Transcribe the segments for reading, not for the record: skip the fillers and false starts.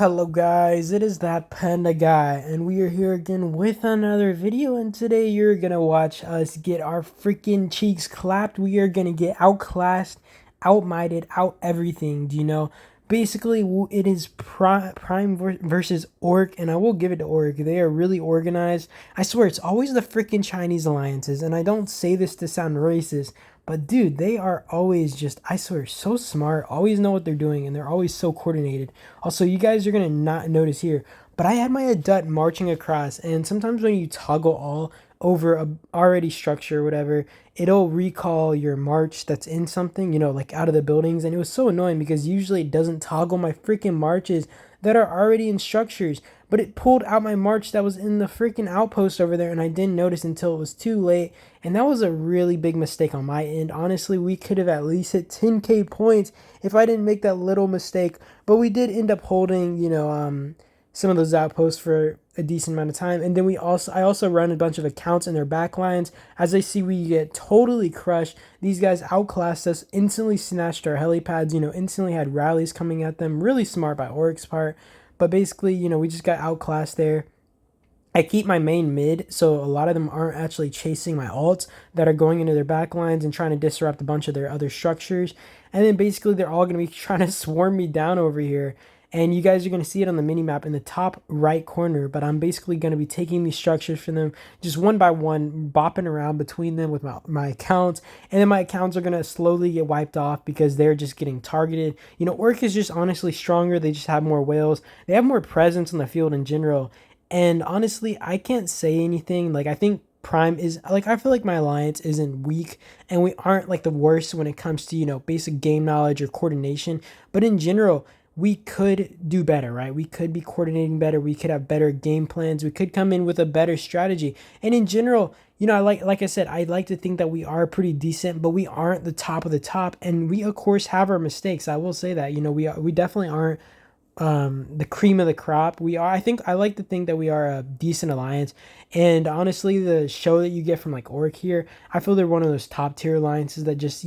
Hello guys, it is that panda guy and we are here again with another video, and today you're gonna watch us get our freaking cheeks clapped. We are gonna get outclassed, outmighted, out everything. Do you know? Basically, it is Prime versus ORC, and I will give it to ORC. They are really organized. I swear, it's always the freaking Chinese alliances, and I don't say this to sound racist, but dude, they are always just, I swear, so smart, always know what they're doing, and they're always so coordinated. Also, you guys are going to not notice here, but I had my adult marching across, and sometimes when you toggle all over a already structure or whatever, it'll recall your march that's in something, like out of the buildings. And it was so annoying because usually it doesn't toggle my freaking marches that are already in structures, but it pulled out my march that was in the freaking outpost over there, and I didn't notice until it was too late. And that was a really big mistake on my end. Honestly, we could have at least hit 10k points if I didn't make that little mistake, but we did end up holding, some of those outposts for a decent amount of time. And then I also run a bunch of accounts in their backlines. As they see, we get totally crushed. These guys outclassed us, instantly snatched our helipads, instantly had rallies coming at them. Really smart by Oric's part. But basically, we just got outclassed there. I keep my main mid, so a lot of them aren't actually chasing my alts that are going into their backlines and trying to disrupt a bunch of their other structures. And then basically they're all going to be trying to swarm me down over here. And you guys are going to see it on the mini map in the top right corner, but I'm basically going to be taking these structures from them just one by one, bopping around between them with my accounts. And then my accounts are going to slowly get wiped off because they're just getting targeted. Orc is just honestly stronger. They just have more whales. They have more presence on the field in general. And honestly, I can't say anything. Like, I think Prime is, like, I feel like my alliance isn't weak, and we aren't like the worst when it comes to, basic game knowledge or coordination. But in general, we could do better, right? We could be coordinating better. We could have better game plans. We could come in with a better strategy. And in general, I like I said, I'd like to think that we are pretty decent, but we aren't the top of the top. And we of course have our mistakes. I will say that, we definitely aren't the cream of the crop. I like to think that we are a decent alliance. And honestly, the show that you get from like Orc here, I feel they're one of those top tier alliances that just,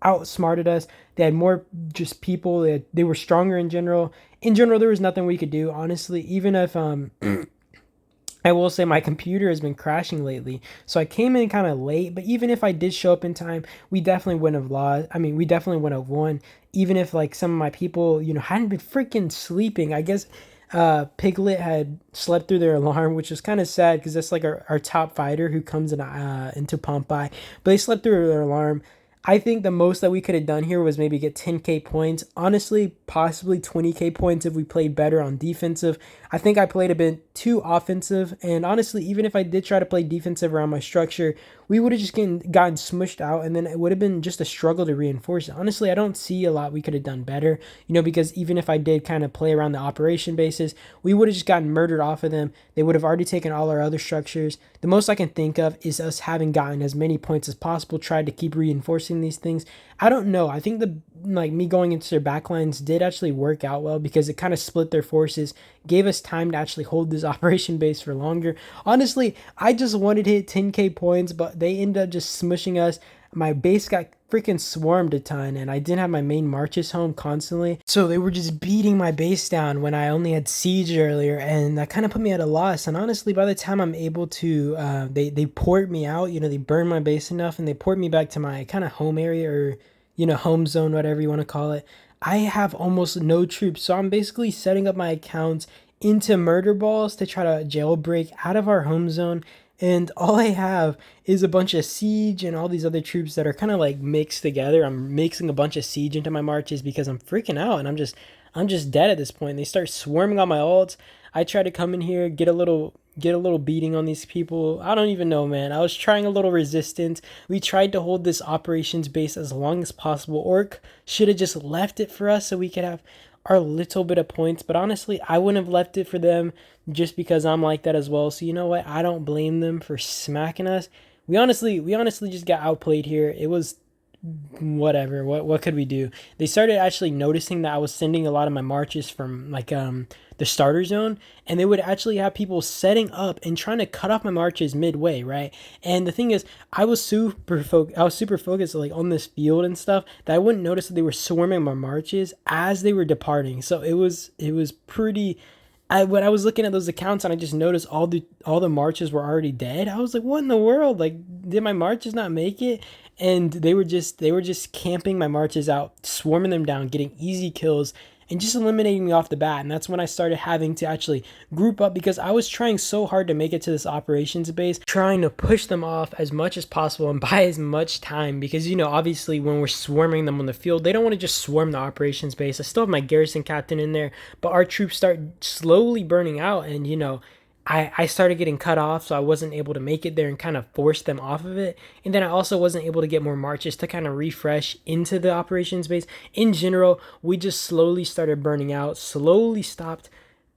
outsmarted us. They had more just people. They were stronger in general. In general, there was nothing we could do, honestly. Even if I will say my computer has been crashing lately, so I came in kind of late. But even if I did show up in time, we definitely wouldn't have lost. I mean, we definitely wouldn't have won. Even if like some of my people, hadn't been freaking sleeping. I guess Piglet had slept through their alarm, which is kind of sad because that's like our top fighter who comes in into Pompeii. But they slept through their alarm. I think the most that we could have done here was maybe get 10k points. Honestly, possibly 20k points if we played better on defensive. I think I played a bit too offensive, and honestly, even if I did try to play defensive around my structure, we would have just gotten smushed out, and then it would have been just a struggle to reinforce it. Honestly, I don't see a lot we could have done better, because even if I did kind of play around the operation bases, we would have just gotten murdered off of them. They would have already taken all our other structures. The most I can think of is us having gotten as many points as possible, tried to keep reinforcing these things. I don't know. I think me going into their backlines did actually work out well because it kind of split their forces, gave us time to actually hold this operation base for longer. Honestly, I just wanted to hit 10k points, but they ended up just smushing us. My base got freaking swarmed a ton, and I didn't have my main marches home constantly, so they were just beating my base down when I only had siege earlier, and that kind of put me at a loss. And honestly, by the time I'm able to they port me out, they burn my base enough and they port me back to my kind of home area, or home zone, whatever you want to call it. I have almost no troops, so I'm basically setting up my accounts into murder balls to try to jailbreak out of our home zone. And all I have is a bunch of siege and all these other troops that are kind of like mixed together. I'm mixing a bunch of siege into my marches because I'm freaking out, and I'm just dead at this point. They start swarming on my ults. I try to come in here, get a little beating on these people. I don't even know, man. I was trying a little resistance. We tried to hold this operations base as long as possible. Orc should have just left it for us so we could have our little bit of points, but honestly, I wouldn't have left it for them just because I'm like that as well. So you know what? I don't blame them for smacking us. We honestly just got outplayed here. It was whatever. What could we do? They started actually noticing that I was sending a lot of my marches from like the starter zone, and they would actually have people setting up and trying to cut off my marches midway, right? And the thing is, I was super focused like on this field and stuff that I wouldn't notice that they were swarming my marches as they were departing. So it was pretty. When I was looking at those accounts and I just noticed all the marches were already dead, I was like, what in the world? Like, did my marches not make it? And they were just camping my marches out, swarming them down, getting easy kills, and just eliminating me off the bat. And that's when I started having to actually group up, because I was trying so hard to make it to this operations base, trying to push them off as much as possible and buy as much time, because obviously when we're swarming them on the field, they don't want to just swarm the operations base. I still have my garrison captain in there, but our troops start slowly burning out, and I started getting cut off, so I wasn't able to make it there and kind of force them off of it. And then I also wasn't able to get more marches to kind of refresh into the operations base. In general, we just slowly started burning out, slowly stopped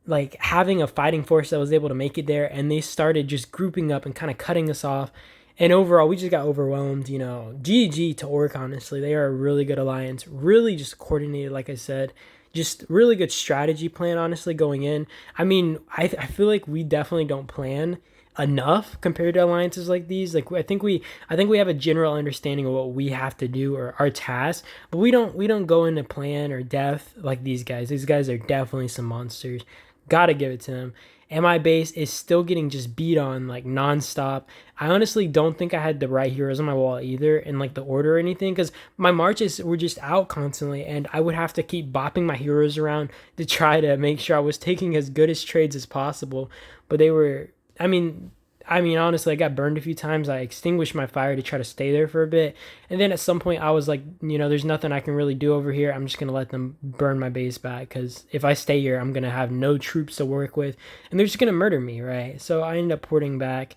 like having a fighting force that was able to make it there, and they started just grouping up and kind of cutting us off. And overall, we just got overwhelmed. GG to ORC, honestly. They are a really good alliance, really just coordinated, like I said. Just really good strategy plan, honestly, going in. I mean, I feel like we definitely don't plan enough compared to alliances like these. Like, I think we have a general understanding of what we have to do or our tasks, but we don't go into plan or depth like these guys. These guys are definitely some monsters. Gotta give it to them. And my base is still getting just beat on like nonstop. I honestly don't think I had the right heroes on my wall either in like the order or anything, because my marches were just out constantly, and I would have to keep bopping my heroes around to try to make sure I was taking as good as trades as possible. But they were, I mean, honestly, I got burned a few times. I extinguished my fire to try to stay there for a bit. And then at some point, I was like, there's nothing I can really do over here. I'm just going to let them burn my base back, because if I stay here, I'm going to have no troops to work with, and they're just going to murder me, right? So I ended up porting back.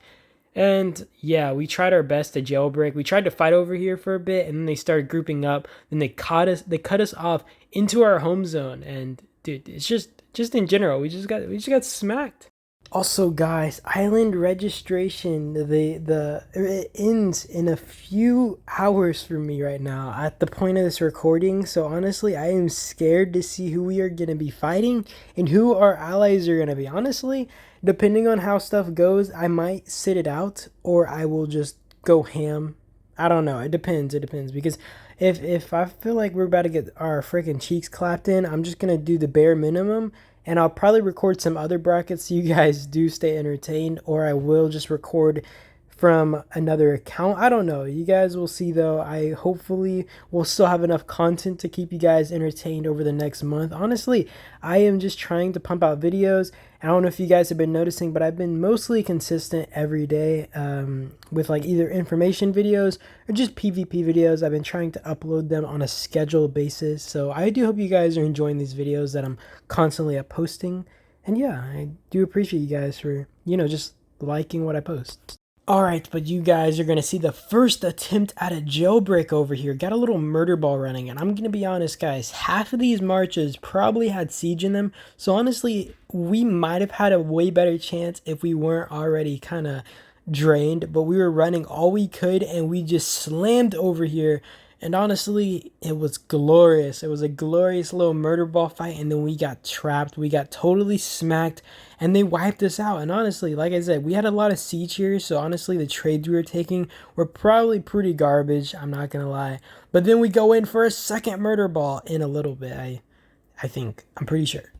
And yeah, we tried our best to jailbreak. We tried to fight over here for a bit, and then they started grouping up. Then they cut us off into our home zone. And dude, it's just in general, we just got smacked. Also, guys, island registration, it ends in a few hours for me right now at the point of this recording. So honestly, I am scared to see who we are going to be fighting and who our allies are going to be. Honestly, depending on how stuff goes, I might sit it out or I will just go ham. I don't know. It depends. Because if I feel like we're about to get our freaking cheeks clapped in, I'm just going to do the bare minimum, and I'll probably record some other brackets so you guys do stay entertained, or I will just record from another account. I don't know. You guys will see, though. I hopefully will still have enough content to keep you guys entertained over the next month. Honestly, I am just trying to pump out videos. I don't know if you guys have been noticing, but I've been mostly consistent every day with like either information videos or just PvP videos. I've been trying to upload them on a scheduled basis. So I do hope you guys are enjoying these videos that I'm constantly posting. And yeah, I do appreciate you guys for, just liking what I post. Alright, but you guys are going to see the first attempt at a jailbreak over here. Got a little murder ball running, and I'm going to be honest, guys, half of these marches probably had siege in them. So honestly, we might have had a way better chance if we weren't already kind of drained, but we were running all we could, and we just slammed over here. And honestly, it was glorious. It was a glorious little murder ball fight, and then we got trapped. We got totally smacked, and they wiped us out. And honestly, like I said, we had a lot of siege here, so honestly, the trades we were taking were probably pretty garbage. I'm not gonna lie. But then we go in for a second murder ball in a little bit. I think. I'm pretty sure.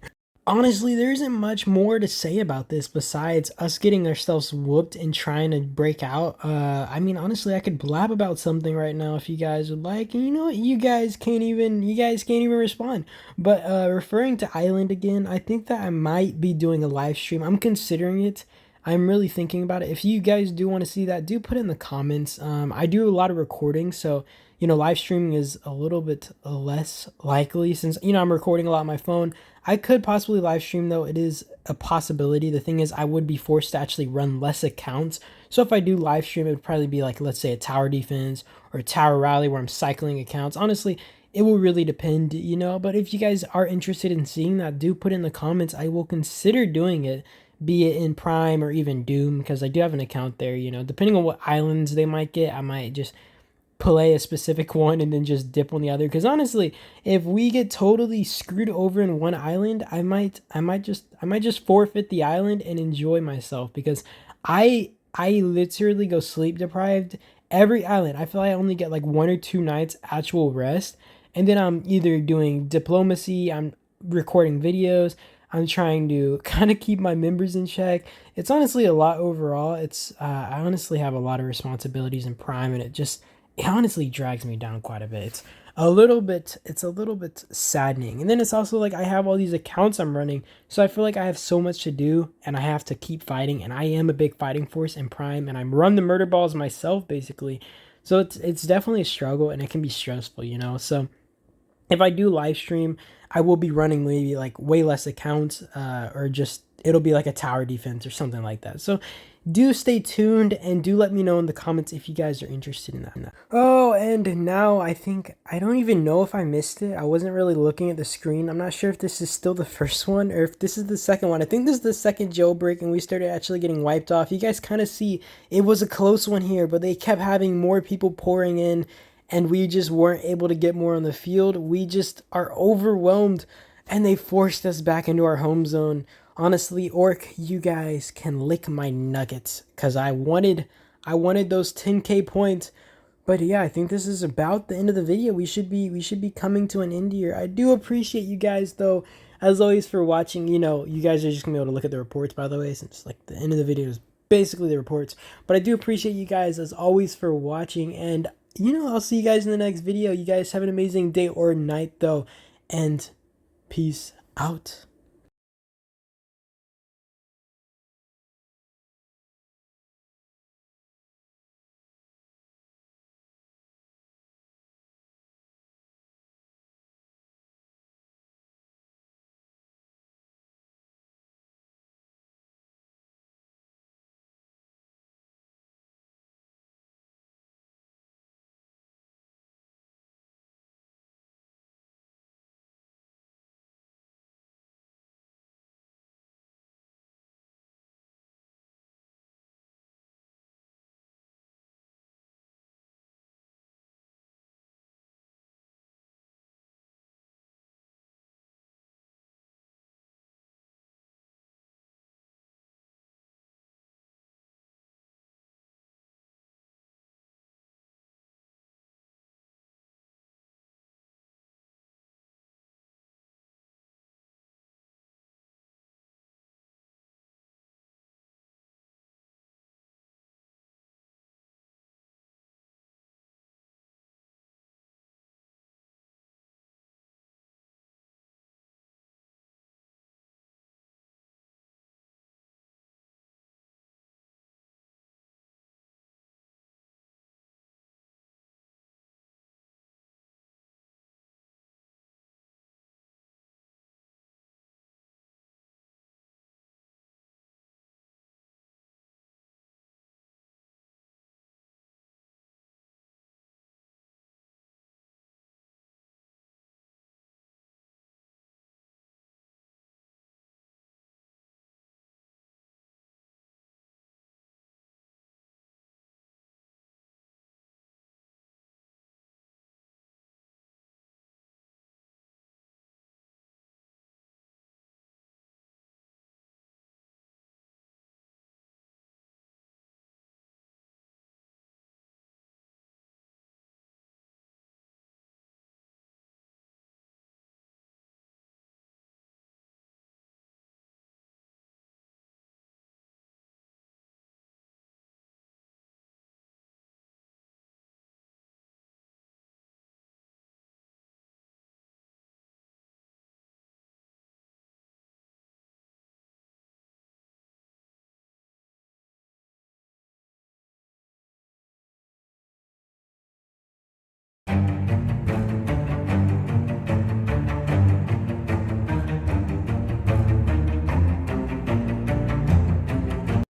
Honestly, there isn't much more to say about this besides us getting ourselves whooped and trying to break out. Honestly, I could blab about something right now if you guys would like. And you know what? You guys can't even respond. But referring to Island again, I think that I might be doing a live stream. I'm considering it. I'm really thinking about it. If you guys do want to see that, do put it in the comments. I do a lot of recording, so live streaming is a little bit less likely since I'm recording a lot on my phone. I could possibly live stream, though. It is a possibility. The thing is, I would be forced to actually run less accounts. So if I do live stream, it would probably be like, let's say, a tower defense or a tower rally where I'm cycling accounts. Honestly, it will really depend, But if you guys are interested in seeing that, do put in the comments. I will consider doing it, be it in Prime or even Doom, because I do have an account there, Depending on what islands they might get, I might just play a specific one and then just dip on the other. Because honestly, if we get totally screwed over in one island, I might just forfeit the island and enjoy myself, because I literally go sleep deprived every island. I feel like I only get like 1 or 2 nights actual rest, and then I'm either doing diplomacy, I'm recording videos, I'm trying to kind of keep my members in check. It's honestly a lot overall. I honestly have a lot of responsibilities in Prime, and it honestly drags me down quite a bit. It's a little bit saddening. And then it's also like I have all these accounts I'm running, so I feel like I have so much to do and I have to keep fighting, and I am a big fighting force in Prime, and I run the murder balls myself basically. So it's definitely a struggle, and it can be stressful. So if I do live stream, I will be running maybe like way less accounts, or just it'll be like a tower defense or something like that. So do stay tuned and do let me know in the comments if you guys are interested in that. Oh, and now I don't even know if I missed it. I wasn't really looking at the screen. I'm not sure if this is still the first one or if this is the second one. I think this is the second jailbreak, and we started actually getting wiped off. You guys kind of see it was a close one here, but they kept having more people pouring in, and we just weren't able to get more on the field. We just are overwhelmed, and they forced us back into our home zone. Honestly, Orc, you guys can lick my nuggets, because I wanted those 10k points. But yeah, I think this is about the end of the video. We should be coming to an end here. I do appreciate you guys though, as always, for watching. You guys are just gonna be able to look at the reports, by the way, since like the end of the video is basically the reports. But I do appreciate you guys as always for watching, and I'll see you guys in the next video. You guys have an amazing day or night though, and peace out.